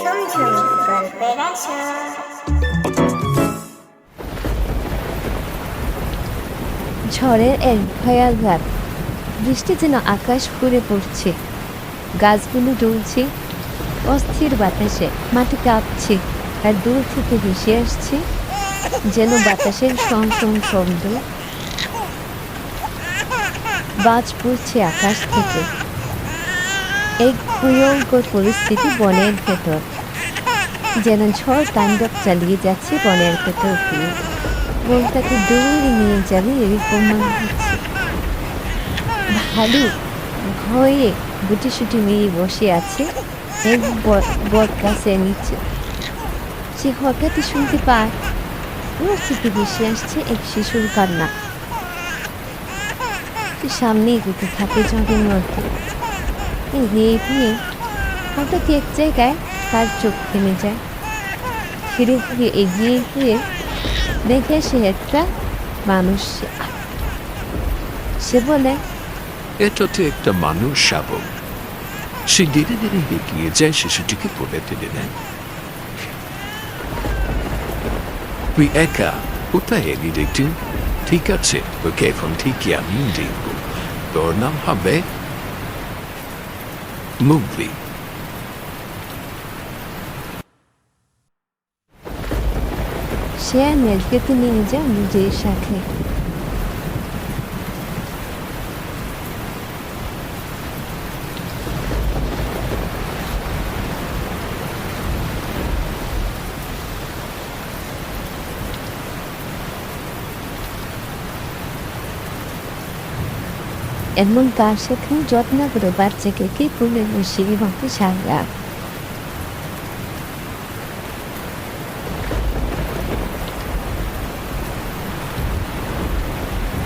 ঝুমঝুম গল্পের আসর। ঝড়ের এক ভয়াল রাত। বৃষ্টি যেন আকাশ ফুঁড়ে পড়ছে, গাছগুলো দুলছে অস্থির বাতাসে, মাটি কাঁপছে, আর দূর থেকে ভেসে আসছে যেন বাতাসের শন শব্দ। বাজ পড়ছে আকাশ থেকে। এক ভয়ঙ্কর পরিস্থিতি বনের ভেতর, যেন ঝড় তাণ্ডব চালিয়ে যাচ্ছে বনের ভেতর দিয়ে, বনটাকে দৌড়ে নিয়ে যাবে এরকম মনে হচ্ছে। ভালু ভয়ে গুটিসুটি মেরে বসে আছে এক বট গাছের নিচে। সে হঠাৎই শুনতে পায় ওর থেকে ভেসে আসছে এক শিশুর কান্না। সামনে এগোতে থাকে ঝড়ের মধ্যে। এগিয়ে হঠাৎ এক জায়গায় তার চোখ থেমে যায়। ফিরে ফিরে এগিয়ে গিয়ে দেখে সে একটা মানুষ। সে বলে, এটা তো একটা মানুষ শাবক। সে ধীরে ধীরে এগিয়ে যায় শিশুটিকে কোলে তুলে নেয়। তুই একা কোথায় এলি দেখছি? ঠিক আছে, ওকে এখন ঠিকই আমি দেখব। তোর নাম হবে মুগলি। সে মেলকেতে নিয়ে যায় নিজের সাথে। এমন তার সাথে যত্ন করে বাচ্চাকে কি কোলে বসিয়ে বাঁকে সারা।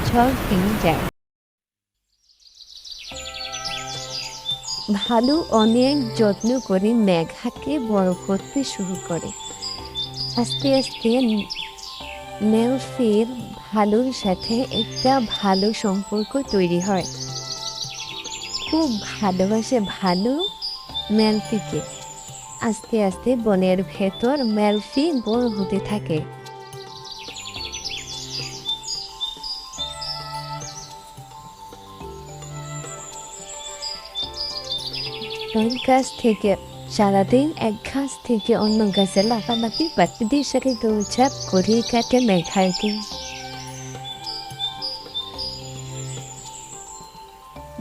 ঝড় থেমে যায়। ভালু অনেক যত্ন করে মেঘাকে বড় করতে শুরু করে। আস্তে আস্তে মেলফির ভালুর সাথে একটা ভালো সম্পর্ক তৈরি হয়। খুব ভালোবাসে ভালু মেলফিকে। আস্তে আস্তে বনের ভেতর মেলফি বড় হতে থাকে। এক গাছ থেকে সারাদিন এক গাছ থেকে অন্য গাছে লাফালাফি বাচ্চাদের সাথে দৌড়ঝাঁপ করে কাটে মেঘার দিন।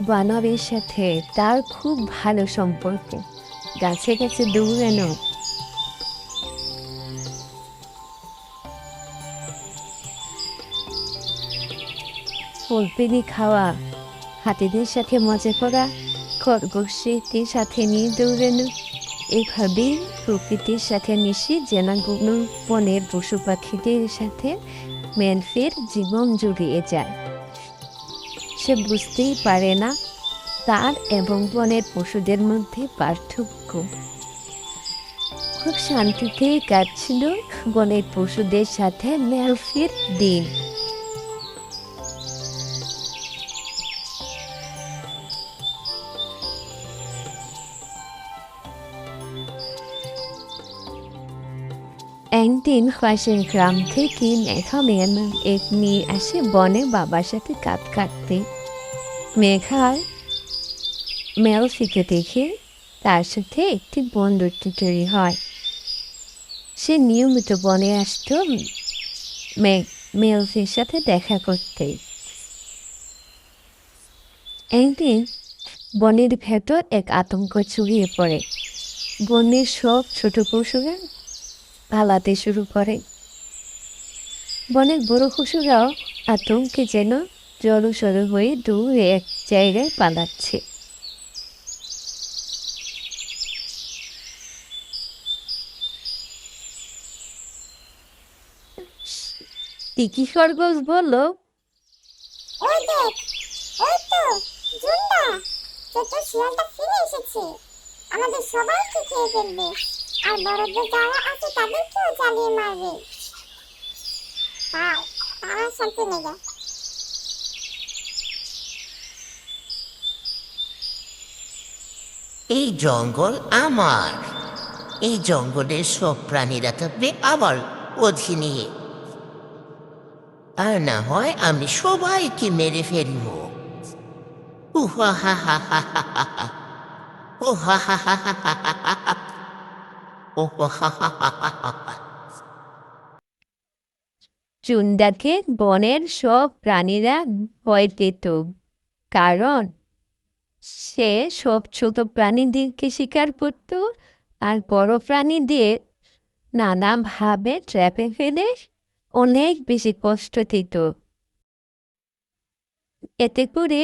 বানরের সাথে তার খুব ভালো সম্পর্ক। গাছে গাছে দৌড়ানো, ফল পেড়ে খাওয়া, হাতিদের সাথে মজা করা, খরগোশের সাথে নিয়ে দৌড়ানো, এভাবেই প্রকৃতির সাথে মিশে জেনাগুলো বনের পশু পাখিদের সাথে মেলফির জীবন জড়িয়ে যায়। সে বুঝতেই পারে না তার এবং বনের পশুদের মধ্যে পার্থক্য। খুব শান্তিতেই কাটছিল বনের পশুদের সাথে মেলফির দিন। একদিন পাশের গ্রাম থেকে মেঘা এক মেয়ে আসে বনে বাবার সাথে কাটতে। মেঘার মেলফিকে দেখে তার সাথে একটি বন্ধুত্ব তৈরি হয়। সে নিয়মিত বনে আসত মেলফির সাথে দেখা করতে। একদিন বনের ভেতর এক আতঙ্ক ছড়িয়ে পড়ে। বনের সব ছোট পশুরা পালাতে শুরু করে। বনের বড় পশুরাও আতঙ্কে যেন জড়সড় হয়ে দূরে এক জায়গায় পালাচ্ছে। টিকি খরগোশ বলল, ওই দেখ, ওই তো জুন্ডা, ছোট শিয়ালটা ফিরে এসেছে। আমাদের সবাইকে খেয়ে ফেলবে, আর বড়দের যারা আছে তাদেরকেও জ্বালিয়ে মারবে। তারা শান্তি নেই। এই জঙ্গল আমার। এই জঙ্গলের সব প্রাণীরা থাকবে আমার অধীনে, আর না হয় আমি সবাইকে মেরে ফেলব। উহা হা হা হা হা হা হা। উহা হা হা হা হা হা হা হা। উহা হা হা হা হা হা হা। চুন্ডাকে বনের সব প্রাণীরা ভয় পেত, কারণ সে সব ছোট প্রাণীদেরকে শিকার করত আর বড় প্রাণীদের নানাভাবে ট্র্যাপে ফেলে অনেক বেশি কষ্ট দিত। এতে করে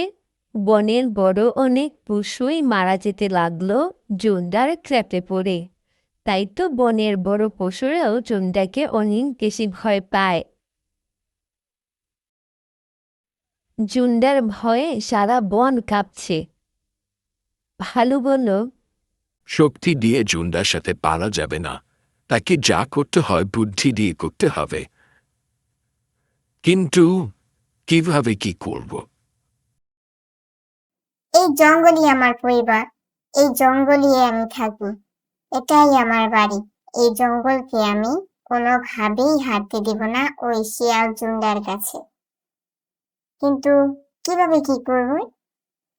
বনের বড় অনেক পশুই মারা যেতে লাগলো জুন্ডার ট্র্যাপে পড়ে। তাই তো বনের বড় পশুরাও জুন্ডাকে অনেক বেশি ভয় পায়। জুন্ডার ভয়ে সারা বন কাঁপছে। ভালু বলল, শক্তি দিয়ে জুন্ডার সাথে পারা যাবে না, তাকে যা করতে হয় বুদ্ধি দিয়ে করতে হবে। কিন্তু কিভাবে কি করব? এই জঙ্গলই আমার পরিবার, এই জঙ্গলই আমি থাকি, এটাই আমার বাড়ি। এই জঙ্গলকে আমি কোনোভাবেই হারতে দেব না ওই শিয়াল জুন্ডার কাছে। কিন্তু কিভাবে কি করব?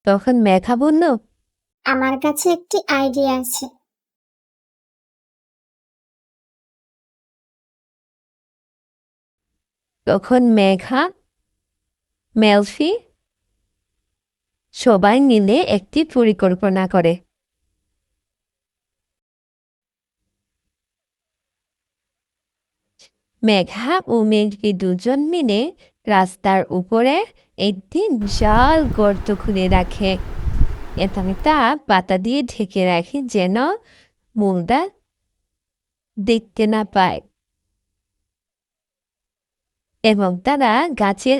তখন মেঘা বলল, আমার কাছে একটি আইডিয়া আছে। তখন মেঘা, মেলফি সবাই মিলে একটি পরিকল্পনা করে। মেঘা ও মেঘি দুজন মিলে রাস্তার উপরে একটি বিশাল গর্ত খুলে রাখে এবং তা পাতা দিয়ে ঢেকে রাখে যেন মুলদা দেখতে না পায়। এবং তারা গাছের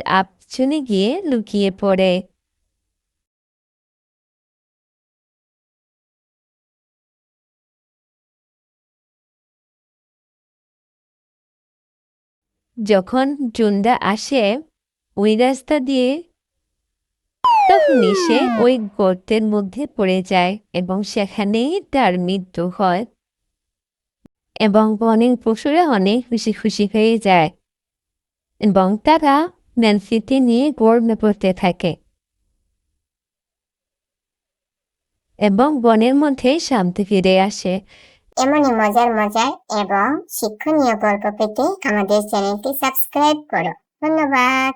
পেছনে গিয়ে লুকিয়ে পড়ে। যখন জুন্ডা আসে ওই রাস্তা দিয়ে, তখনই সে ওই গর্তের মধ্যে পড়ে যায় এবং সেখানেই তার মৃত্যু হয়। এবং বনের পশুরা অনেক খুশি খুশি হয়ে যায় এবং তারা ন্যান্সিকে নিয়ে গর্বে পড়তে থাকে এবং বনের মধ্যে শান্তি ফিরে আসে। এমনই মজার মজার এবং শিক্ষণীয় গল্প পেতে আমাদের চ্যানেলটি সাবস্ক্রাইব করো। ধন্যবাদ।